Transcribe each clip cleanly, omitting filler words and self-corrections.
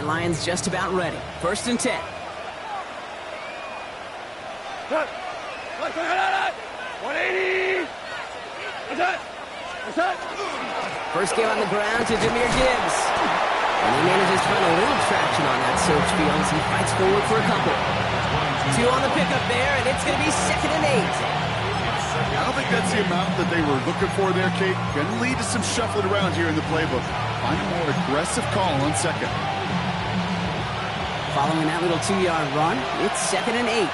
Lions just about ready. 1st and 10. Cut. 180. First game on the ground to Jahmyr Gibbs. And he manages to find a little traction on that search field as he fights forward for a couple. 2 on the pickup there, and it's going to be 2nd and 8. I don't think that's the amount that they were looking for there, Kate. Going to lead to some shuffling around here in the playbook. Find a more aggressive call on 2nd. Following that little 2-yard run, it's 2nd and 8.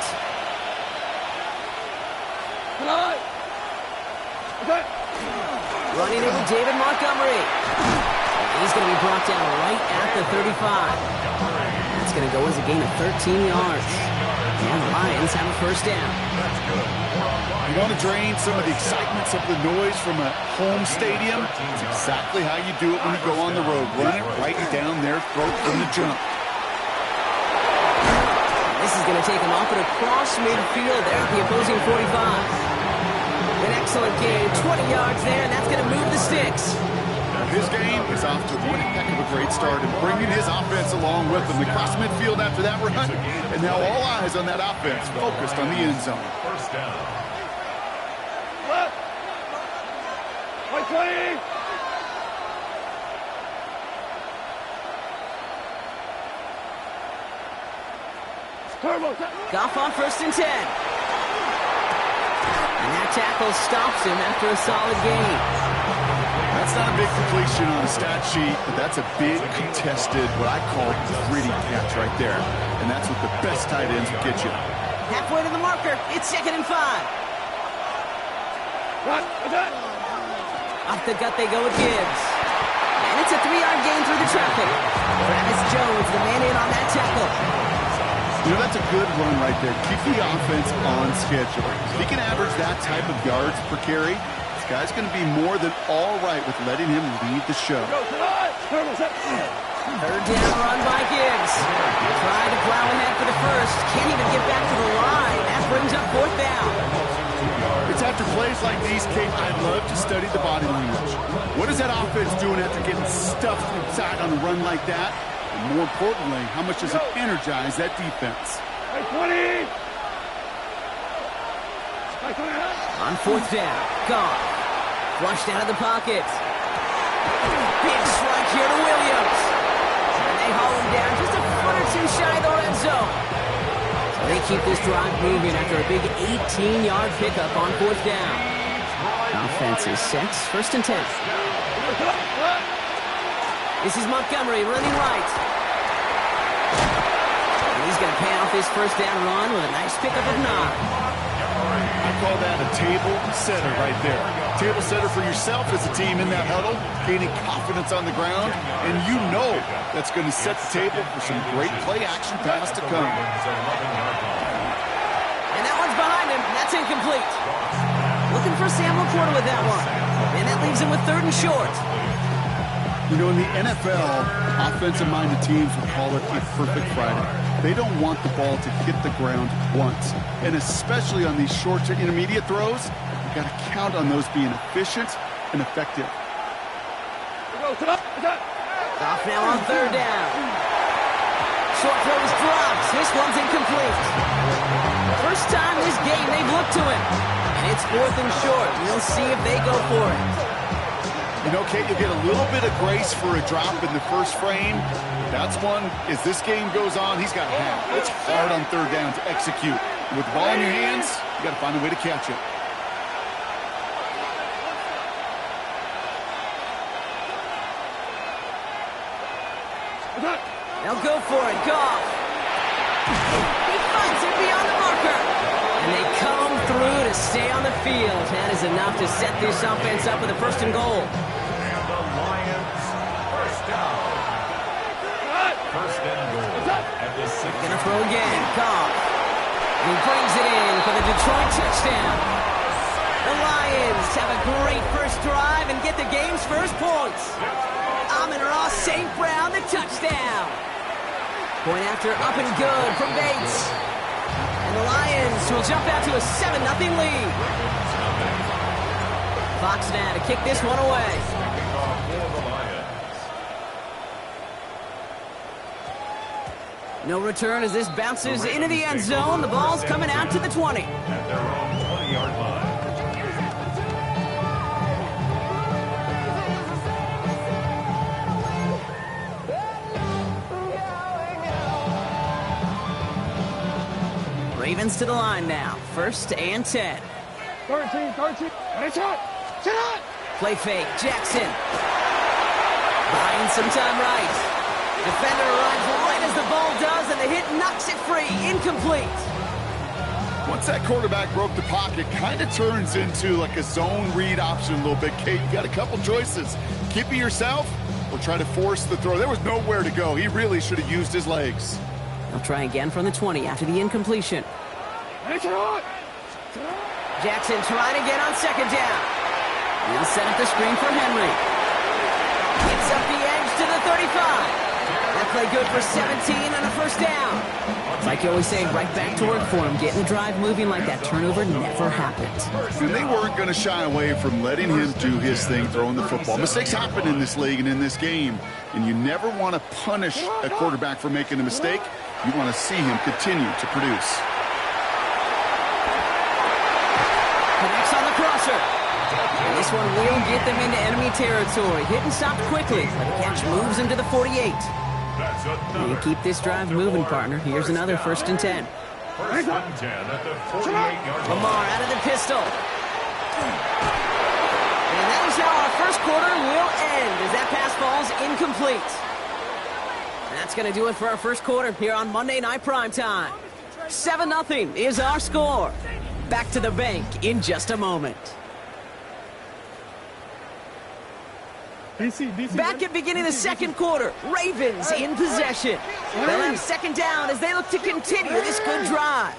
Running it with David Montgomery. He's going to be brought down right at the 35. That's going to go as a gain of 13 yards. And the Lions have a 1st down. You want to drain some of the excitement, some of the noise from a home stadium? It's exactly how you do it when you go on the road. Run it right down their throat from the jump. This is going to take him off and across midfield there at the opposing 45. An excellent game, 20 yards there, and that's going to move the sticks. His game is off to one heck of a great start and bringing his offense along with him. Across midfield after that run, and now all eyes on that offense focused on the end zone. 1st down. 20. Goff on 1st and 10. And that tackle stops him after a solid gain. That's not a big completion on the stat sheet, but that's a big contested, what I call gritty catch right there. And that's what the best tight ends will get you. Halfway to the marker, it's 2nd and 5. Off the gut they go with Gibbs. And it's a 3-yard gain through the traffic. Travis Jones, the man in on that tackle. You know, that's a good run right there. Keep the offense on schedule. If he can average that type of yards per carry, this guy's going to be more than all right with letting him lead the show. 3rd down run by Gibbs. Tried to plow ahead for the 1st. Can't even get back to the line. That brings up 4th down. It's after plays like these, Kate, I love to study the body language. What is that offense doing after getting stuffed inside on a run like that? And more importantly, how much does it energize that defense? 20. On 4th down, Goff. Flushed out of the pocket. Big strike here to Williams. And they haul him down just a foot or 2 shy of the red zone. So they keep this drive moving after a big 18-yard pickup on 4th down. Offense is set. 1st and 10. This is Montgomery running right. And he's going to pay off his 1st down run with a nice pickup of 9. I call that a table setter right there. Table setter for yourself as a team in that huddle, gaining confidence on the ground, and you know that's going to set the table for some great play action pass to come. And that one's behind him. That's incomplete. Looking for Sam LaPorta with that one. And that leaves him with 3rd and short. You know, in the NFL, offensive-minded teams will call it a perfect Friday. They don't want the ball to hit the ground once. And especially on these short to intermediate throws, you've got to count on those being efficient and effective. Off now on 3rd down. Short throw is dropped. This one's incomplete. First time this game they've looked to him. And it's 4th and short. We'll see if they go for it. You know, Kate, you'll get a little bit of grace for a drop in the first frame. That's one, as this game goes on, he's got half. It's hard on 3rd down to execute. With the ball in your hands, you got to find a way to catch it. They'll go for it. Goff. He finds it beyond the marker. And they come through to stay on the field. That is enough to set this offense up with a 1st and goal. And the Lions, 1st down. 1st and goal. At the 6. Gonna throw again. Goff. And he brings it in for the Detroit touchdown. The Lions have a great first drive and get the game's first points. Amon-Ra St. Brown, the touchdown. Point after up and good from Bates. And the Lions will jump out to a 7-0 lead. Fox now to kick this one away. No return as this bounces into the end zone. The ball's coming out to the 20. At their own 20-yard line. Ravens to the line now. 1st and 10. 13. Play fake. Jackson. Buying some time right. Defender arrives right as the ball does, and the hit knocks it free. Incomplete. Once that quarterback broke the pocket, kind of turns into like a zone read option a little bit. Kate, you got a couple choices. Keep it yourself or try to force the throw. There was nowhere to go. He really should have used his legs. They'll try again from the 20 after the incompletion. Jackson trying to get on 2nd down. He'll set up the screen for Henry. Gets up the edge to the 35. That play good for 17 on a 1st down. It's like you always say, right back to work for him. Getting the drive moving like that turnover never happened. And they weren't going to shy away from letting him do his thing, throwing the football. Mistakes happen in this league and in this game, and you never want to punish a quarterback for making a mistake. You want to see him continue to produce. Connects on the crosser. And this one will get them into enemy territory. Hit and stop quickly. But the catch moves him to the 48. You keep this drive moving, partner. Here's another 1st and 10. 1st and 10 at the 48-yard line. Lamar out of the pistol. And that is how our 1st quarter will end as that pass falls incomplete. And that's going to do it for our 1st quarter here on Monday Night Primetime. 7-0 is our score. Back to the bank in just a moment. Back at beginning of the 2nd quarter, Ravens in possession. They'll have 2nd down as they look to continue this good drive.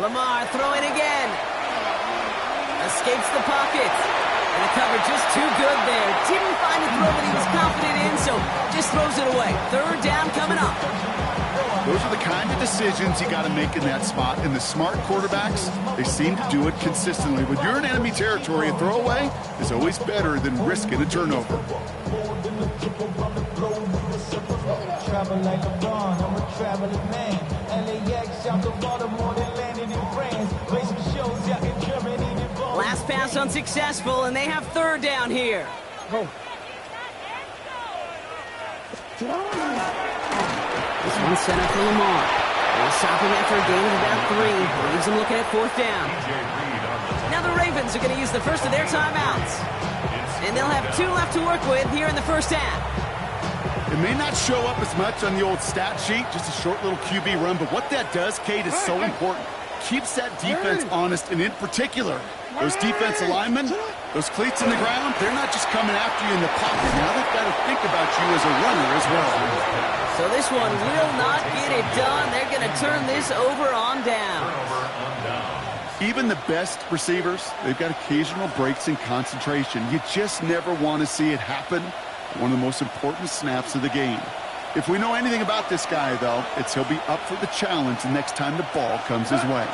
Lamar throwing again. Escapes the pocket. And the cover just too good there. Didn't find the throw that he was confident in, so just throws it away. 3rd down coming up. Those are the kind of decisions you got to make in that spot. And the smart quarterbacks, they seem to do it consistently. When you're in enemy territory, a throwaway is always better than risking a turnover. Last pass unsuccessful, and they have 3rd down here. This one's set up for Lamar. They'll stop him after a gain of about 3. Leaves him looking at 4th down. Now the Ravens are going to use the first of their timeouts. And they'll have 2 left to work with here in the 1st half. It may not show up as much on the old stat sheet, just a short little QB run, but what that does, Kate, is so important. Keeps that defense honest, and in particular, those defensive linemen, those cleats in the ground, they're not just coming after you in the pocket. Now they've got to think about you as a runner as well. So this one will not get it done. They're going to turn this over on down. Even the best receivers, they've got occasional breaks in concentration. You just never want to see it happen. One of the most important snaps of the game. If we know anything about this guy, though, it's he'll be up for the challenge the next time the ball comes his way.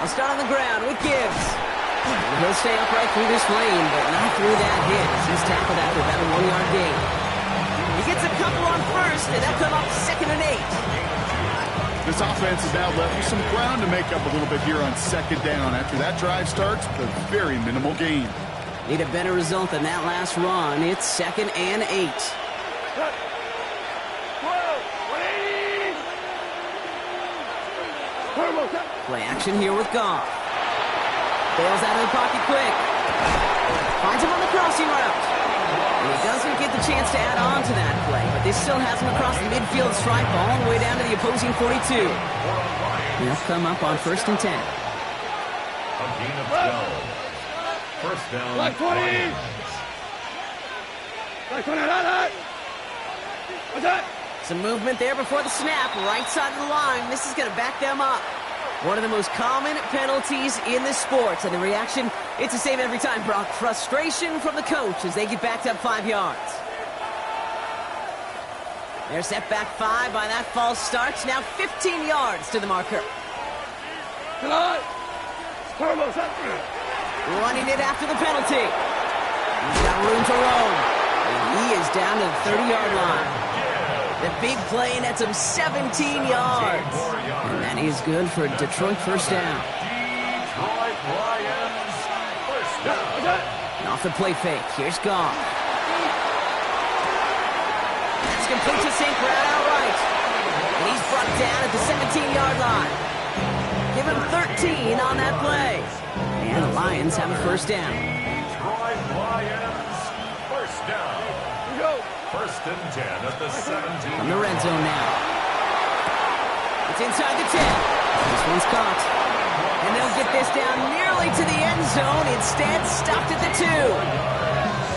I'll start on the ground with Gibbs. He'll stay upright through this lane, but not through that hit. He's tackled after about a 1-yard gain. He gets a couple on 1st, and they'll come up 2nd and 8. This offense has now left some ground to make up a little bit here on 2nd down. After that drive starts with a very minimal gain. Need a better result than that last run. It's 2nd and 8. Play action here with Goff. Bails out of the pocket quick. Finds him on the crossing route. And he doesn't get the chance to add on to that play, but this still has him across the midfield stripe all the way down to the opposing 42. He'll come up on 1st and 10. A gain of 12. 1st down. Like 20. Like 20. What's that? Some movement there before the snap, right side of the line. This is going to back them up. One of the most common penalties in this sport. And the reaction, it's the same every time, Brock. Frustration from the coach as they get backed up 5 yards. They're set back 5 by that false start. Now 15 yards to the marker. Running it after the penalty. He's got room to roam. And he is down to the 30-yard line. The big play nets him 17 yards. And that is good for a Detroit first down. Detroit Lions, first down. And off the play fake, here's Goff. That's complete to St. Brown outright. And he's brought down at the 17-yard line. Give him 13 on that play. And the Lions have a first down. Detroit Lions, first down. First and 10 at the 17. From the red zone now. It's inside the 10. This one's caught. And they'll get this down nearly to the end zone. Instead, stopped at the 2.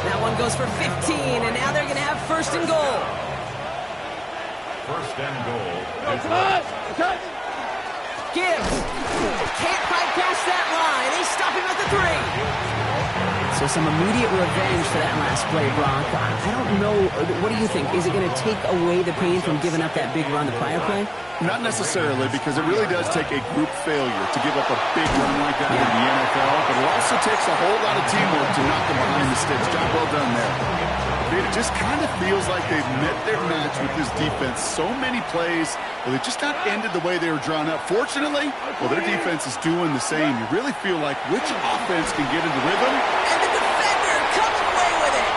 That one goes for 15, and now they're going to have first and goal. First and goal. Gibbs can't bypass that line. They stop him at the 3. So some immediate revenge for that last play, Brock. I don't know. What do you think? Is it going to take away the pain from giving up that big run the prior play? Not necessarily, because it really does take a group failure to give up a big run like that in the NFL, but it also takes a whole lot of teamwork to knock them behind the sticks. Job well done there. It just kind of feels like they've met their match with this defense. So many plays, well, they just not ended the way they were drawn up. Fortunately, well, their defense is doing the same. You really feel like which offense can get into rhythm. And the defender comes away with it.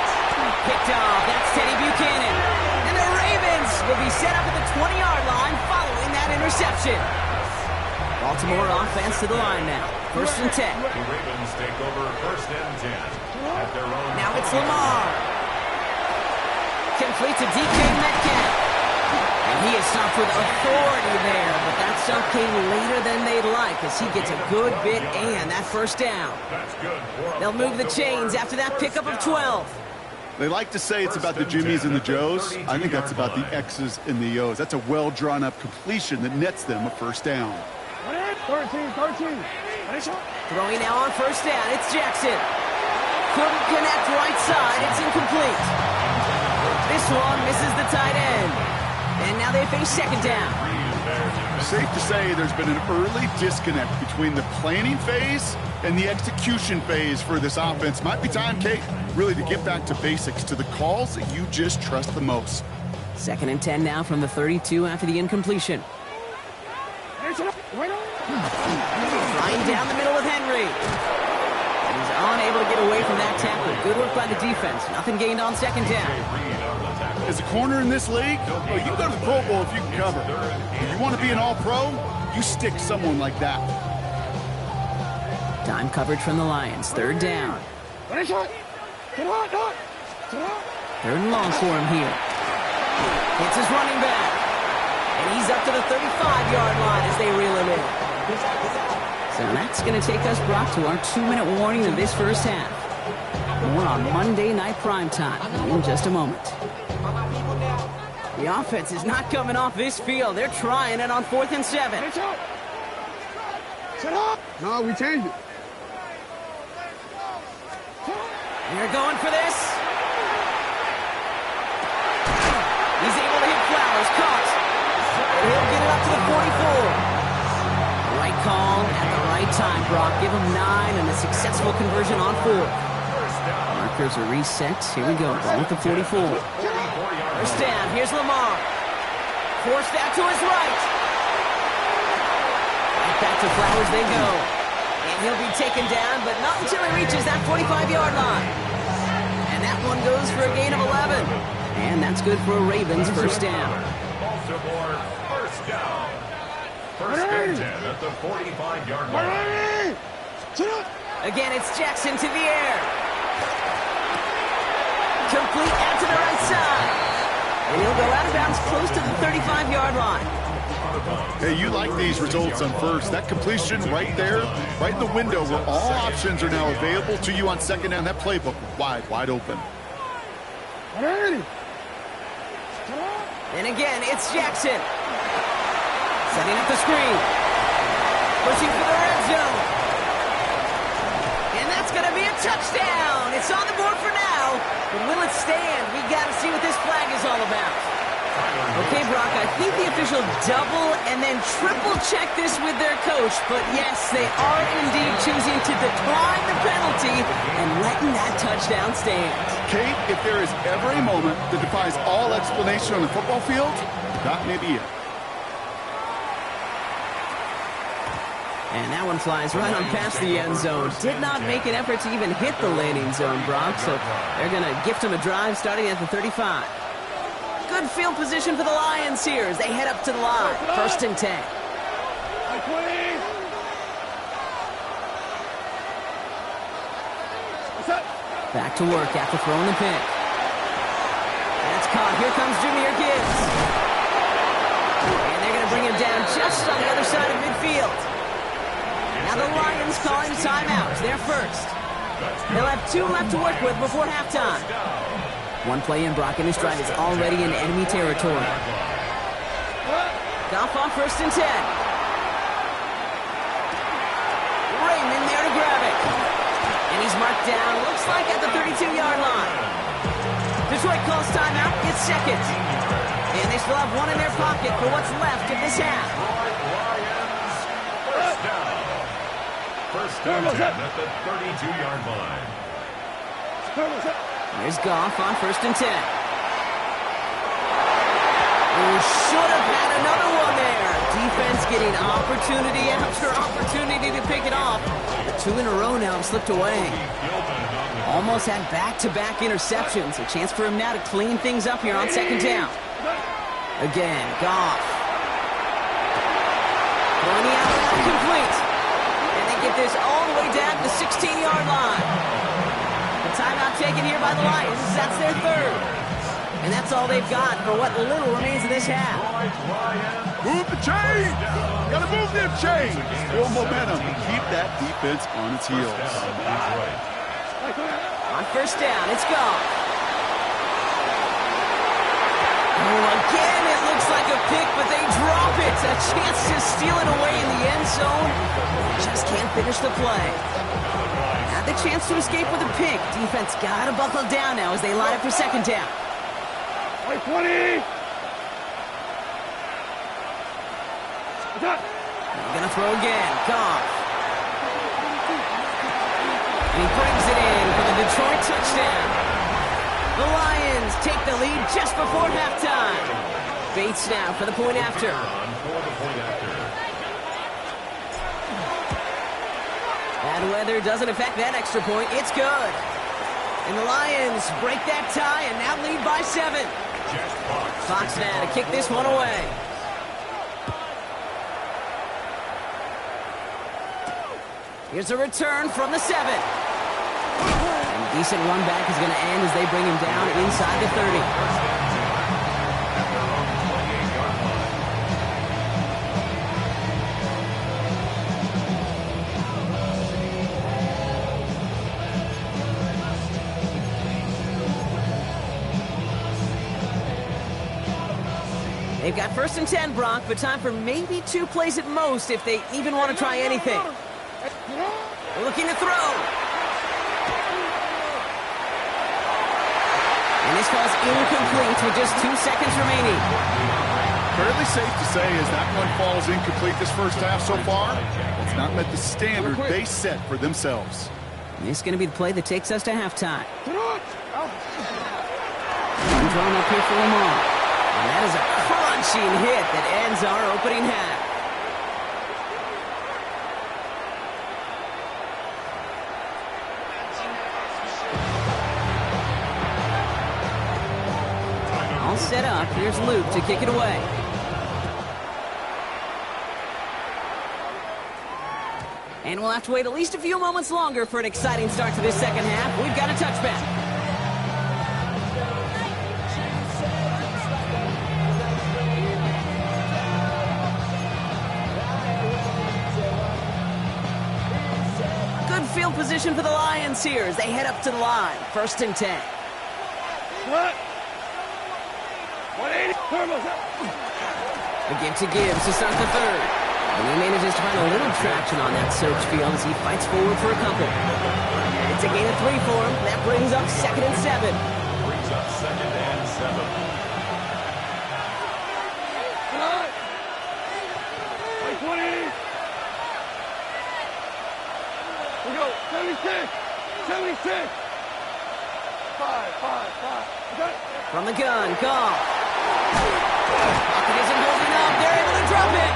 Picked off. That's Teddy Buchanan. And the Ravens will be set up at the 20-yard line following that interception. Baltimore offense to the line now. First and 10. The Ravens take over first and 10 at their own. Now it's Lamar. Complete to DK Metcalf. And he is stopped with authority there, but that stop came later than they'd like as he gets a good bit and that first down. That's good. They'll move the chains after that pickup of 12. They like to say it's about the Jimmies and the Joes. I think that's about the X's and the O's. That's a well-drawn-up completion that nets them a first down. 13. Throwing now on first down. It's Jackson. Couldn't connect right side. It's incomplete. This one misses the tight end. And now they face second down. Safe to say there's been an early disconnect between the planning phase and the execution phase for this offense. Might be time, Kate, really to get back to basics, to the calls that you just trust the most. Second and 10 now from the 32 after the incompletion. Flying down the middle with Henry. And he's unable to get away from that tackle. Good work by the defense. Nothing gained on second down. As a corner in this league, well, you can go to the Pro Bowl if you can cover. If you want to be an All-Pro, you stick someone like that. Time coverage from the Lions. Third down. Third and long for him here. Hits his running back. And he's up to the 35-yard line as they reel him in. So that's going to take us, Brock, to our 2-minute warning of this first half. More on Monday Night Primetime in just a moment. The offense is not coming off this field. They're trying it on 4th and 7. No, we changed it. They're going for this. He's able to hit Flowers. Caught. And he'll get it up to the 44. Right call at the right time, Brock. Give him 9 and a successful conversion on 4th. Markers are reset. Here we go. Ball at the 44. First down. Here's Lamar. Forced out to his right. Right back to Flowers they go. And he'll be taken down, but not until he reaches that 45-yard line. And that one goes for a gain of 11. And that's good for a Ravens first down. Baltimore first down. First and 10 at the 45-yard line. Again, it's Jackson to the air. Complete out to the right side. And he'll go out of bounds close to the 35-yard line. Hey, you like these results on first. That completion right there, right in the window where all options are now available to you on second down. That playbook wide open. And again, it's Jackson. Setting up the screen. Pushing for the red zone. And that's going to be a touchdown. It's on the board for now. But will it stand? We got to see what this flag is all about. Okay, Brock, I think the official double and then triple check this with their coach, but yes, they are indeed choosing to decline the penalty and letting that touchdown stand. Kate, if there is ever a moment that defies all explanation on the football field, that may be it. And that one flies right on past the end zone. Did not make an effort to even hit the landing zone, Brock, so they're going to gift him a drive starting at the 35. Good field position for the Lions here as they head up to the line. 1st and 10. Back to work after throwing the pick. That's caught. Here comes Jahmyr Gibbs. And they're going to bring him down just on the other side of midfield. Now the Lions calling timeout. They're first. They'll have 2 left to work with before halftime. One play in, Brock, and his drive is already in enemy territory. Goff on 1st and 10. Raymond there to grab it. And he's marked down, looks like at the 32-yard line. Detroit calls timeout, it's second. And they still have 1 in their pocket for what's left of this half. First down at the 32-yard line. There's Goff on 1st and 10. We should have had another one there. Defense getting opportunity after opportunity to pick it off. The 2 in a row now have slipped away. Almost had back-to-back interceptions. A chance for him now to clean things up here on 2nd down. Again, Goff. Throwing the out complete. And they get this all the way down to the 16-yard line. The timeout taken here by the Lions. That's their 3rd. And that's all they've got for what little remains of this half. Move the chains! Gotta move them chains! Build momentum and keep that defense on its heels. On 1st down, it's Goff. Oh, again, it looks like a pick, but they drop it. A chance to steal it away in the end zone. Just can't finish the play. Had the chance to escape with a pick. Defense gotta buckle down now as they line up for 2nd down. 20! They're gonna throw again. Goff. And he brings it in for the Detroit touchdown. The Lions take the lead just before halftime. Bates now for the point after. Bad weather doesn't affect that extra point. It's good. And the Lions break that tie and now lead by 7. Fox now to kick this one away. Here's a return from the 7. And a decent run back is going to end as they bring him down inside the 30. They've got 1st and 10, Brock, but time for maybe 2 plays at most if they even want to try anything. They're looking to throw. And this ball's incomplete with just 2 seconds remaining. Fairly safe to say as that one falls incomplete this first half so far, it's not met the standard they set for themselves. And this is going to be the play that takes us to halftime. One thrown up here for Lamar. And that is a crunching hit that ends our opening half. All set up. Here's Luke to kick it away. And we'll have to wait at least a few moments longer for an exciting start to this 2nd half. We've got a touchback. Field position for the Lions here as they head up to the line. 1st and 10. What? 180. The give to Gibbs to start the 3rd. And he manages to find a little traction on that search field as he fights forward for a couple. And it's a gain of 3 for him. That brings up 2nd and 7. Brings up 2nd and 7. 76. 5. Okay. From the gun, Goff. Pocket isn't holding up. They're able to drop it.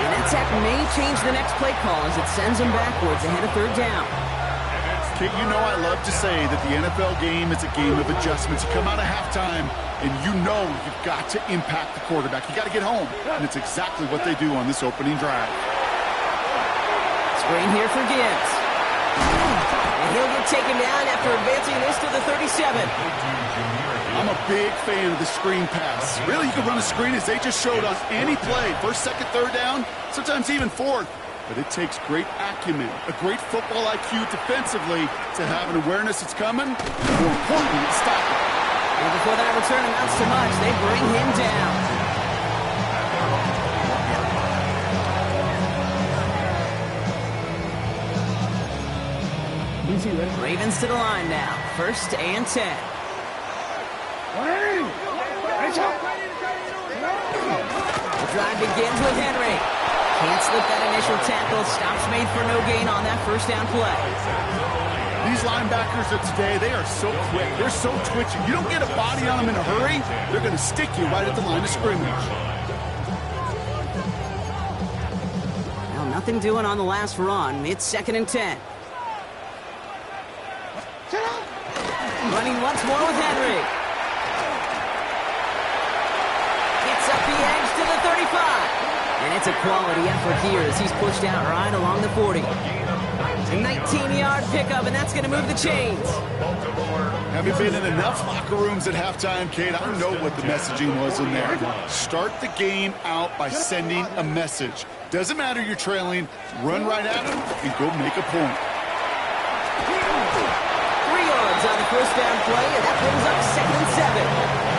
And that sack may change the next play call as it sends them backwards ahead of third down. Kate, you know I love to say that the NFL game is a game of adjustments. You come out of halftime, and you know you've got to impact the quarterback. You got to get home, and it's exactly what they do on this opening drive. Screen here for Gibbs. And he'll get taken down after advancing this to the 37. I'm a big fan of the screen pass. Really, you can run a screen as they just showed on any play. First, second, third down, sometimes even fourth. But it takes great acumen, a great football IQ defensively to have an awareness it's coming, and more importantly, stop it. And before that return amounts to much, they bring him down. Ravens to the line now. 1st and 10. The drive begins with Henry. Can't slip that initial tackle. Stops made for no gain on that first down play. These linebackers of today, they are so quick. They're so twitchy. You don't get a body on them in a hurry, they're going to stick you right at the line of scrimmage. Well, nothing doing on the last run. It's 2nd and 10. Running once more with Henry. Gets up the edge to the 35. And it's a quality effort here as he's pushed out right along the 40. A 19-yard pickup, and that's going to move the chains. Having been in enough locker rooms at halftime, Kate, I know what the messaging was in there. Start the game out by sending a message. Doesn't matter you're trailing, run right at them and go make a point. 3 yards on the first down play, and that brings up 2nd and 7.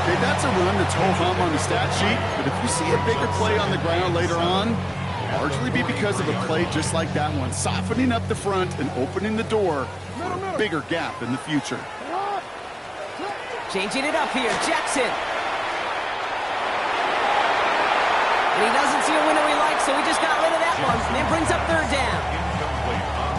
Okay, that's a run that's ho-hum on the stat sheet, but if you see a bigger play on the ground later on, largely be because of a play just like that one, softening up the front and opening the door for a bigger gap in the future. Changing it up here, Jackson. And he doesn't see a window he likes, so he just got rid of that one. And it brings up 3rd down.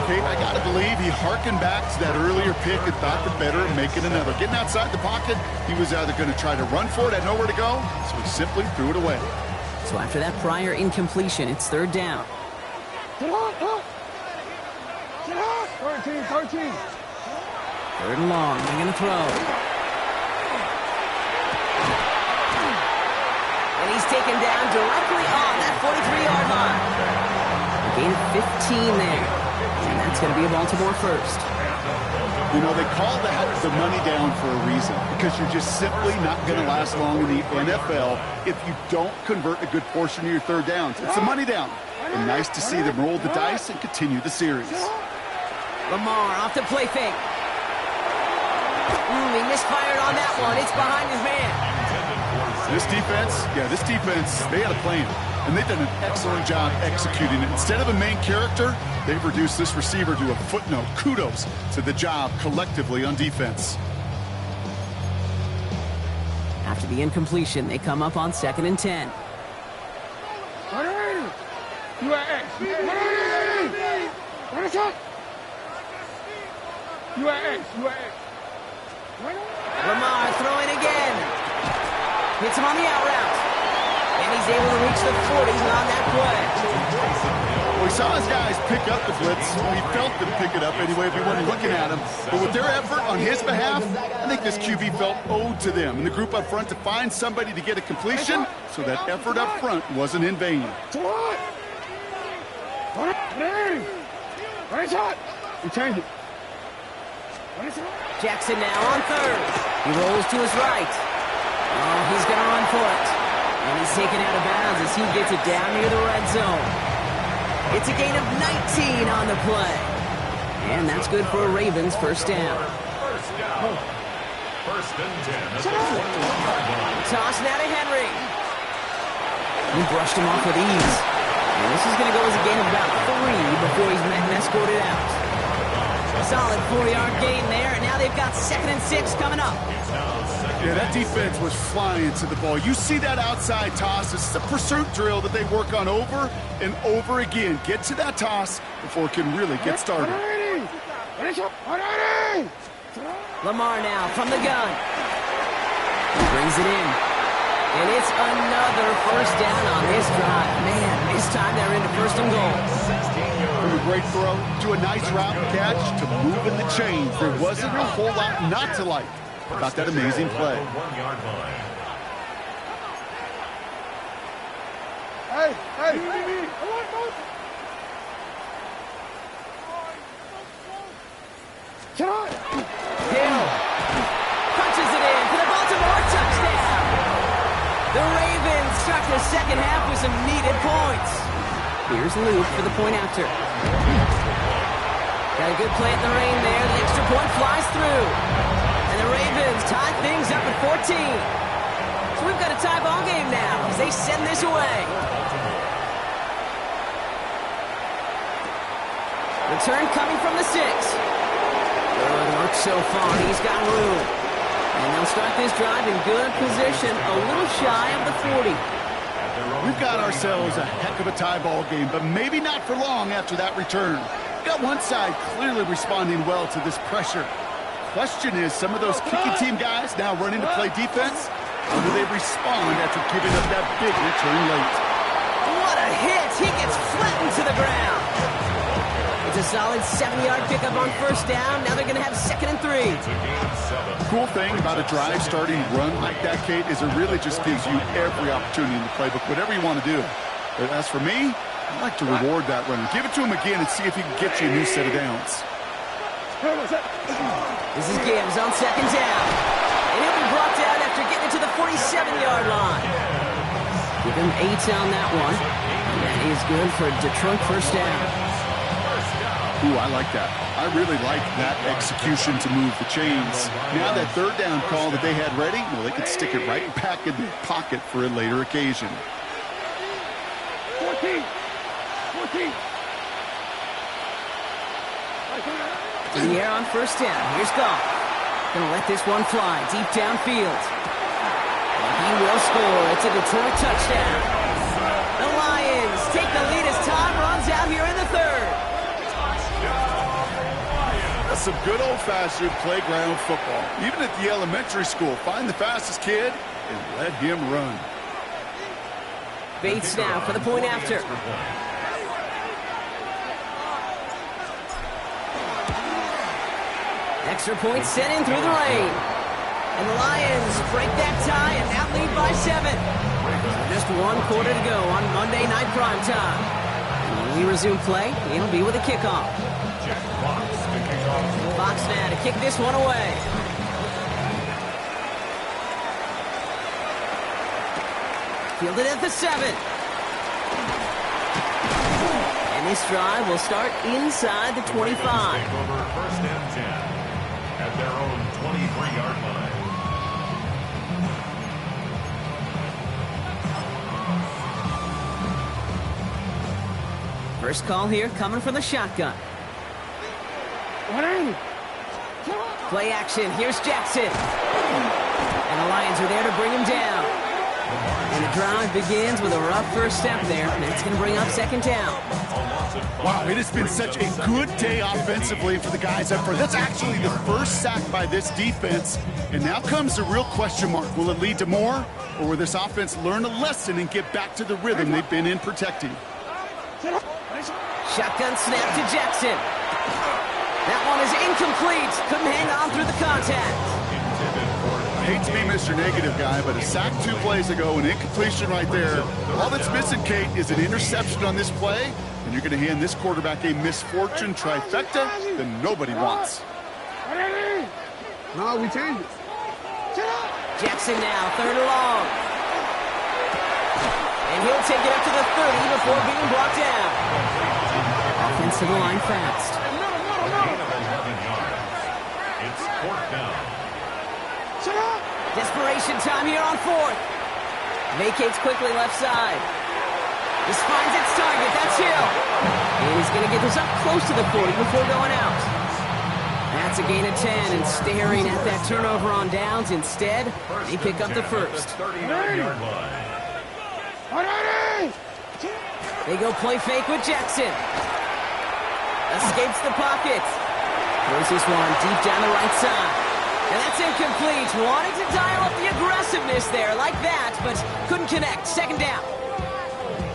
Kate, I got to believe he harkened back to that earlier pick and thought the better of making another. Getting outside the pocket, he was either going to try to run for it, had nowhere to go, so he simply threw it away. So after that prior incompletion, it's 3rd down. 13. 3rd and long, they're going to throw. And he's taken down directly on that 43-yard line. A gain of 15 there. And that's going to be a Baltimore first. You know, they call that the money down for a reason, because you're just simply not going to last long in the NFL if you don't convert a good portion of your 3rd downs. It's the money down. And nice to see them roll the dice and continue the series. Lamar off the play fake. He misfired on that one. It's behind his man. This defense, they had a plan. And they've done an excellent job executing it. Instead of a main character, they've reduced this receiver to a footnote. Kudos to the job collectively on defense. After the incompletion, they come up on 2nd and 10. Lamar throwing again. Hits him on the out route. And he's able to reach the 40s on that play. Well, we saw his guys pick up the blitz. We felt them pick it up anyway if we weren't looking at him. But with their effort on his behalf, I think this QB felt owed to them and the group up front to find somebody to get a completion, so that effort up front wasn't in vain. Jackson now on 3rd. He rolls to his right. Oh, he's going to run for it. And he's taken out of bounds as he gets it down near the red zone. It's a gain of 19 on the play. And that's good for a Ravens first down. First and 10. Toss now to Henry. He brushed him off with ease. And this is going to go as a gain of about 3 before he's met and escorted out. Solid 4-yard gain there, and now they've got 2nd and 6 coming up. Yeah, that defense was flying to the ball. You see that outside toss. This is a pursuit drill that they work on over and over again. Get to that toss before it can really get started. Lamar now from the gun. Brings it in. And it's another first down on this drive. Man, this time they're into 1st and goal. From a great throw to a nice route and catch to moving the chains. There wasn't a whole lot not to like about that amazing play. Hey, hey, Hill punches it in for the Baltimore touchdown. The Ravens start the second half with some needed points. Here's Luke for the point after. Got a good play at the rain there. The extra point flies through. And the Ravens tie things up at 14. So we've got a tie ball game now as they send this away. Return coming from the 6. Good work so far. He's got room. And they'll start this drive in good position, a little shy of the 40. We've got ourselves a heck of a tie ball game, but maybe not for long after that return. Got one side clearly responding well to this pressure. Question is, some of those kicking team guys now running to play defense, how do they respond after giving up that big return late? What a hit! He gets flattened to the ground. It's a solid 7-yard pickup on 1st down. Now they're going to have 2nd and 3. The cool thing about a drive starting run like that, Kate, is it really just gives you every opportunity in the playbook, whatever you want to do. But as for me, I like to reward that runner. Give it to him again and see if he can get you a new set of downs. This is Gibbs on 2nd down. And he'll be brought down after getting to the 47-yard line. Give him 8 on that one. And that is good for Detroit 1st down. Ooh, I like that. I really like that execution to move the chains. Now that 3rd down call that they had ready, well, they could stick it right back in their pocket for a later occasion. 14. In the air on 1st down. Here's Goff. Gonna let this one fly deep downfield. And he will score. It's a Detroit touchdown. The Lions take the lead as time runs out here in the 3rd. That's some good old-fashioned playground football. Even at the elementary school, find the fastest kid and let him run. Bates now for the point after. Extra point sent in through the rain. And the Lions break that tie and now lead by 7. Just 1 quarter to go on Monday Night Primetime. When we resume play, it'll be with a kickoff. Fox now to kick this one away. Fielded at the 7. And this drive will start inside the 25. 1st and 10 at their own 23-yard line. First call here coming from the shotgun. Play action. Here's Jackson. And the Lions are there to bring him down. And the drive begins with a rough first step there. And it's going to bring up 2nd down. Wow, it has been such a good day offensively for the guys up front. That's actually the first sack by this defense. And now comes the real question mark. Will it lead to more? Or will this offense learn a lesson and get back to the rhythm they've been in protecting? Shotgun snap to Jackson. That one is incomplete. Couldn't hang on through the contact. I hate to be Mr. Negative guy, but a sack 2 plays ago, an incompletion right there. All that's missing, Kate, is an interception on this play, and you're going to hand this quarterback a misfortune trifecta that nobody wants. No, we change it. Jackson now, 3rd and long. And he'll take it up to the 30 before being brought down. Offensive line fast. It's 4th down. Desperation time here on 4th. Vacates quickly left side. This finds its target. That's Hill. And he's going to get this up close to the 40 before going out. It's a gain of 10, and staring at that turnover on downs instead, they pick up the first. They go play fake with Jackson. Escapes the pocket. Throws this one deep down the right side. And that's incomplete. Wanted to dial up the aggressiveness there like that, but couldn't connect. Second down.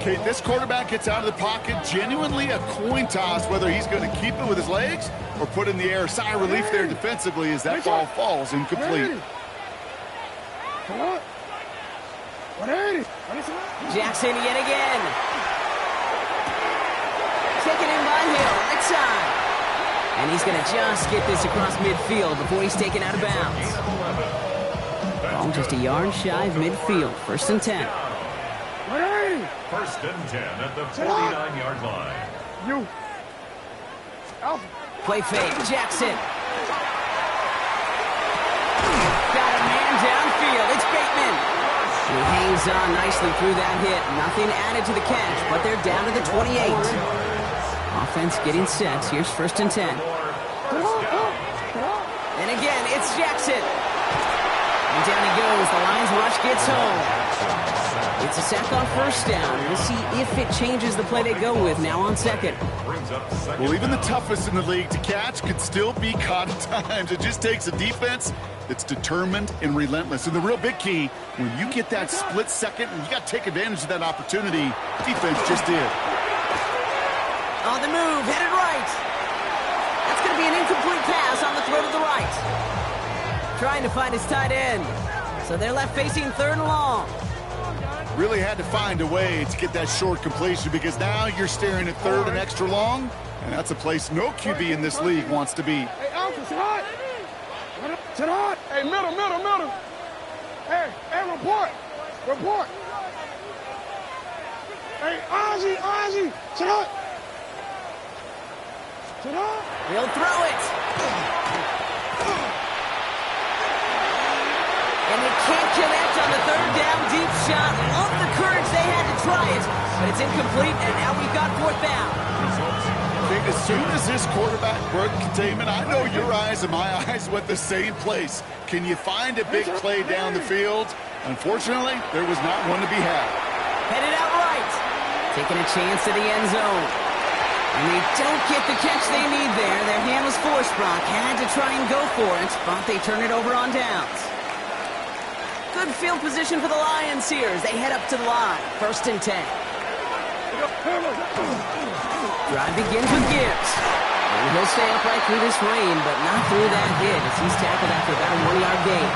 Okay, this quarterback gets out of the pocket, genuinely a coin toss whether he's going to keep it with his legs or put in the air. Sigh of relief there defensively as that ball falls incomplete. Jackson yet again. Taken in by Hill, right side. And he's going to just get this across midfield before he's taken out of bounds. Ball just a yard shy of midfield. First and 10. First and 10 at the 49-yard line. Play fake, Jackson. Got a man downfield. It's Bateman. He hangs on nicely through that hit. Nothing added to the catch, but they're down to the 28. Offense getting set. Here's first and 10. And again, it's Jackson. And down he goes. The Lions rush gets home. It's a sack on first down. We'll see if it changes the play they go with now on second. Well, even the toughest in the league to catch could still be caught at times. It just takes a defense that's determined and relentless. And the real big key, when you get that split second, you got to take advantage of that opportunity. Defense just did. On the move, headed right. That's going to be an incomplete pass on the throw to the right. Trying to find his tight end. So they're left facing third and long. Really had to find a way to get that short completion because now you're staring at third and extra long, and that's a place no QB in this league wants to be. Hey, Alpha, sit hot. Sit hot. Hey, middle. Hey, report. Hey, Ozzy, sit hot. He'll throw it. And they can't connect on the third down deep shot. Love the courage they had to try it, but it's incomplete, and now we've got fourth down. As soon as this quarterback broke containment, I know your eyes and my eyes went the same place. Can you find a big play down the field? Unfortunately, there was not one to be had. Headed out right. Taking a chance to the end zone. And they don't get the catch they need there. Their hand was forced, Brock. Had to try and go for it, but they turn it over on downs. Good field position for the Lions here as they head up to the line. First and 10. Drive begins with Gibbs. And he'll stay upright through this rain, but not through that hit as he's tackled after about a 1-yard gain.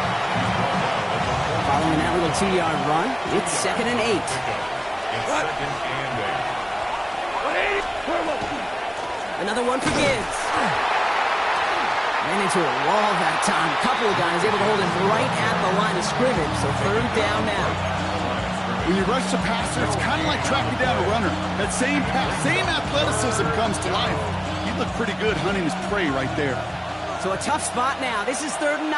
Following that little 2-yard run, it's second and 8. Another one for Gibbs. Ran into a wall that time. A couple of guys able to hold him right at the line of scrimmage, so third down now. When you rush the passer, it's kind of like tracking down a runner. That same pass, same athleticism comes to life. He looked pretty good hunting his prey right there. So a tough spot now. This is third and 9.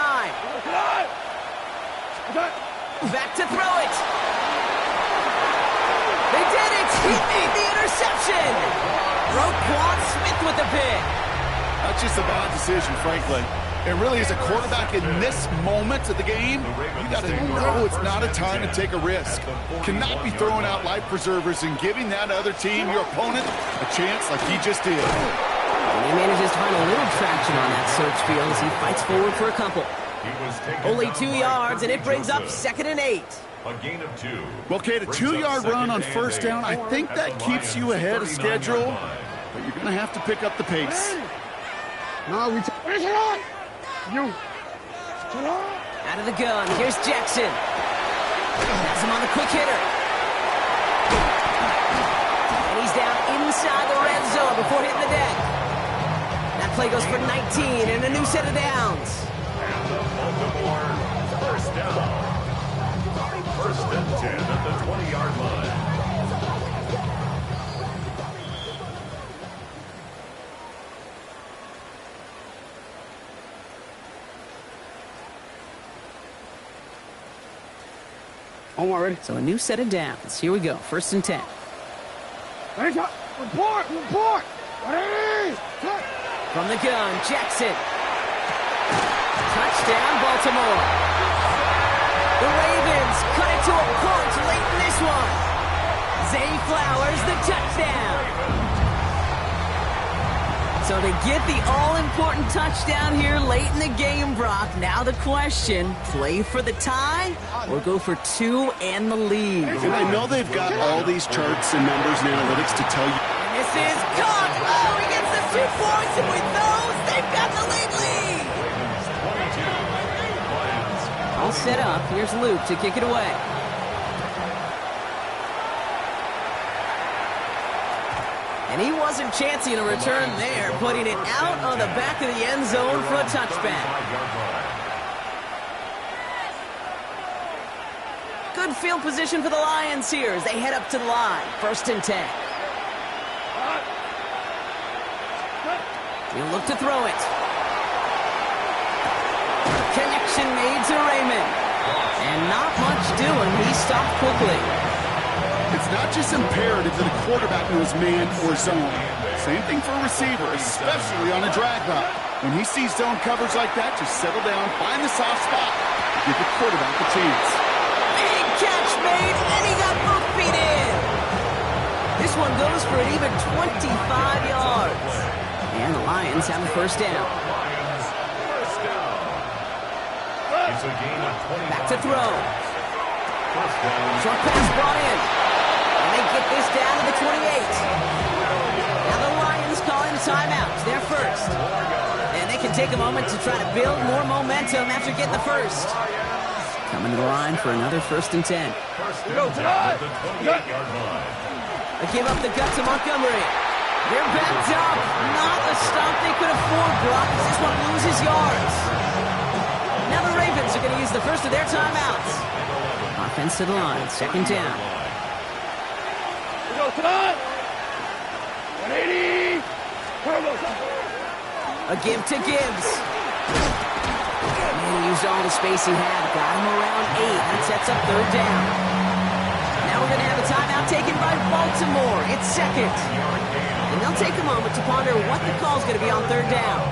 Back to throw it. They did it. He made the interception. Broke Quan Smith with the pick. That's just a bad decision, frankly. And really, as a quarterback in this moment of the game, you got to know it's not a time to take a risk. Cannot be throwing out life preservers and giving that other team, your opponent, a chance like he just did. And he manages to find a little traction on that search field as he fights forward for a couple. Only 2 yards, and it brings up second and 8. A gain of 2. Okay, the 2-yard run on first down, I think that keeps you ahead of schedule, but you're going to have to pick up the pace. No, we Out of the gun, here's Jackson. Has him on the quick hitter. And he's down inside the red zone before hitting the deck. That play goes for 19 and a new set of downs. First down. First and 10 at the 20-yard line. I'm already. So a new set of downs. Here we go. First and 10. Report. From the gun, Jackson. Touchdown, Baltimore. The Ravens cut it to a punch late in this one. Zay Flowers, the touchdown. So to get the all-important touchdown here late in the game, Brock, now the question, play for the tie or go for two and the lead? And I know they've got all these charts and numbers and analytics to tell you. And this is caught. Oh, he gets the 2 points, and with those, they've got the lead. All set up. Here's Luke to kick it away. And he wasn't chancing a return there, putting it out on the back of the end zone for a touchback. Good field position for the Lions here as they head up to the line. 1st and 10. He'll look to throw it. Connection made to Raymond. And not much doing. He stopped quickly. It's not just imperative that a quarterback knows man or zone. Same thing for a receiver, especially on a drag route. When he sees zone coverage like that, just settle down, find the soft spot, give the quarterback a chance. Big catch made, and he got both feet in. This one goes for an even 25 yards. And the Lions have a 1st down. Back to throw. Short pass brought in. And they get this down to the 28. Now the Lions calling a timeout. They're 1st. And they can take a moment to try to build more momentum after getting the 1st. Coming to the line for another 1st and 10. They give up the gut to Montgomery. They're backed up. Not a stop they could afford, Brock, as this one loses yards. Now the Ravens are going to use the 1st of their timeouts. Offense to the line, 2nd down. A give to Gibbs. And he used all the space he had. Got him around 8. That sets up 3rd down. Now we're going to have a timeout taken by Baltimore. It's 2nd. And they'll take a moment to ponder what the call's going to be on 3rd down.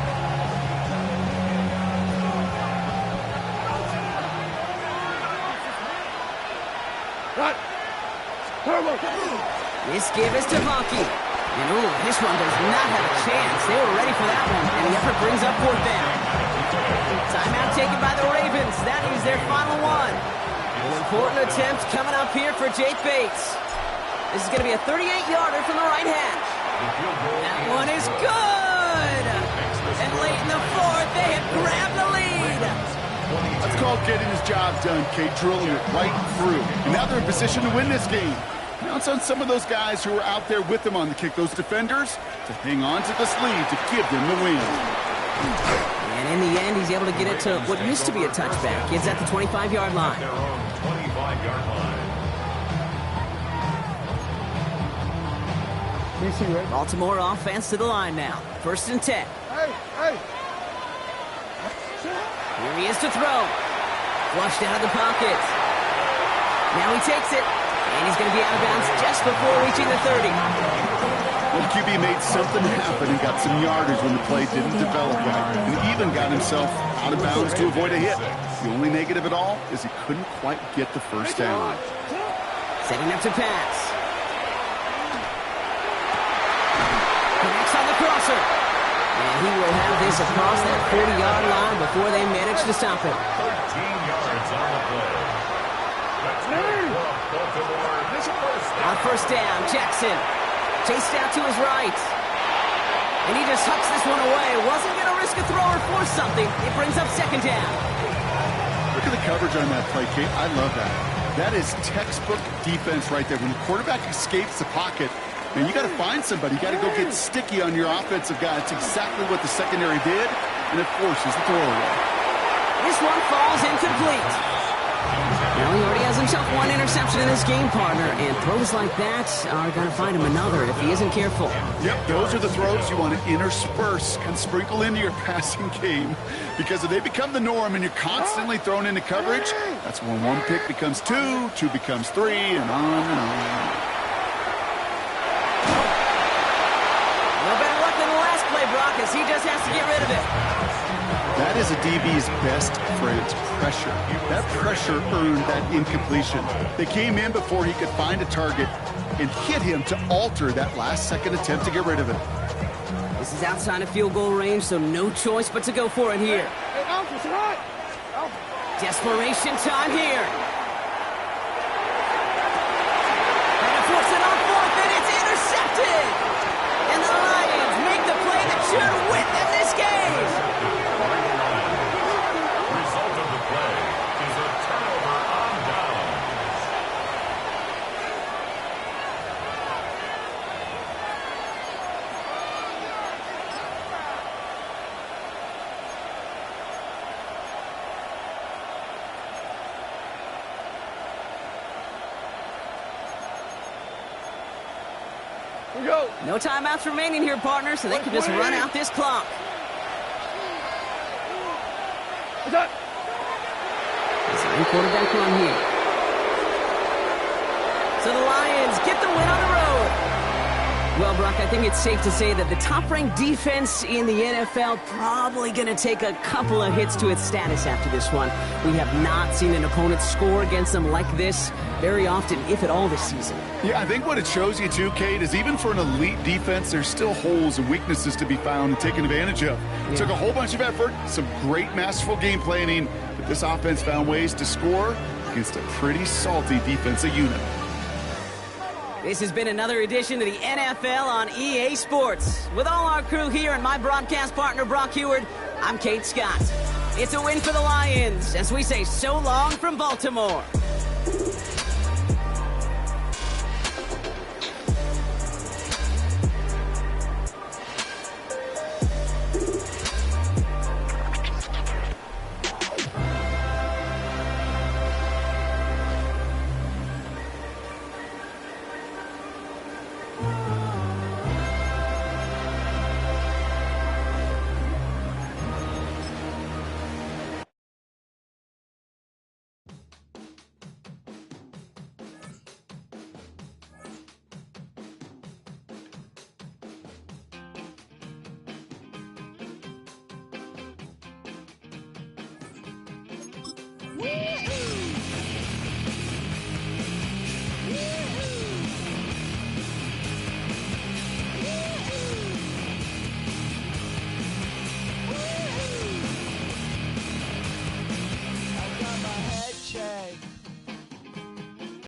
This give is to Bucky. And ooh, this one does not have a chance. They were ready for that one. And the effort brings up 4th down. Timeout taken by the Ravens. That is their final one. An important attempt coming up here for Jake Bates. This is going to be a 38-yarder from the right hash. That one is good. And late in the 4th, they have grabbed the lead. That's called getting his job done, Kate, drilling it right through. And now they're in position to win this game. Now it's on some of those guys who are out there with them on the kick, those defenders, to hang on to this lead to give them the win. And in the end, he's able to get it to what used to be a touchback. It's at the 25-yard line. Baltimore offense to the line now. 1st and 10. Here he is to throw. Flushed out of the pocket. Now he takes it. And he's going to be out of bounds just before reaching the 30. Well, QB made something happen and got some yardage when the play didn't develop right. And even got himself out of bounds to avoid a hit. The only negative at all is he couldn't quite get the 1st down. Setting up to pass. Connects on the crosser. And he will have this across that 40-yard line before they manage to stop him. 13 yards on the play. On 1st down, Jackson. Chased out to his right. And he just hucks this one away. Wasn't going to risk a throw or force something. It brings up 2nd down. Look at the coverage on that play, Kate. I love that. That is textbook defense right there. When the quarterback escapes the pocket, man, you got to find somebody. You got to go get sticky on your offensive guy. It's exactly what the secondary did, and it forces the throw away. This one falls incomplete. Well, he already has himself one interception in this game, partner, and throws like that are going to find him another if he isn't careful. Yep, those are the throws you want to intersperse and sprinkle into your passing game, because if they become the norm and you're constantly thrown into coverage, that's when 1 pick becomes 2, 2 becomes 3, and on and on. No better luck than the last play, Brock, as he just has to get rid of it. That That is a DB's best friend, pressure. That pressure earned that incompletion. They came in before he could find a target and hit him to alter that last-second attempt to get rid of it. This is outside of field goal range, so no choice but to go for it here. Desperation time here. And to force it on fourth, and it's intercepted. And the Lions make the play that should win them this game. Result of the play is a turnover on downs. Go. No timeouts remaining here, partner, so they can just run out this clock. What's up? Second quarterback run here. So the Lions get the win on the road. Well, Brock, I think it's safe to say that the top-ranked defense in the NFL probably going to take a couple of hits to its status after this one. We have not seen an opponent score against them like this very often, if at all, this season. Yeah, I think what it shows you too, Kate, is even for an elite defense, there's still holes and weaknesses to be found and taken advantage of. It took a whole bunch of effort, some great masterful game planning, but this offense found ways to score against a pretty salty defensive unit. This has been another edition of the NFL on EA Sports. With all our crew here and my broadcast partner, Brock Heward, I'm Kate Scott. It's a win for the Lions as we say so long from Baltimore.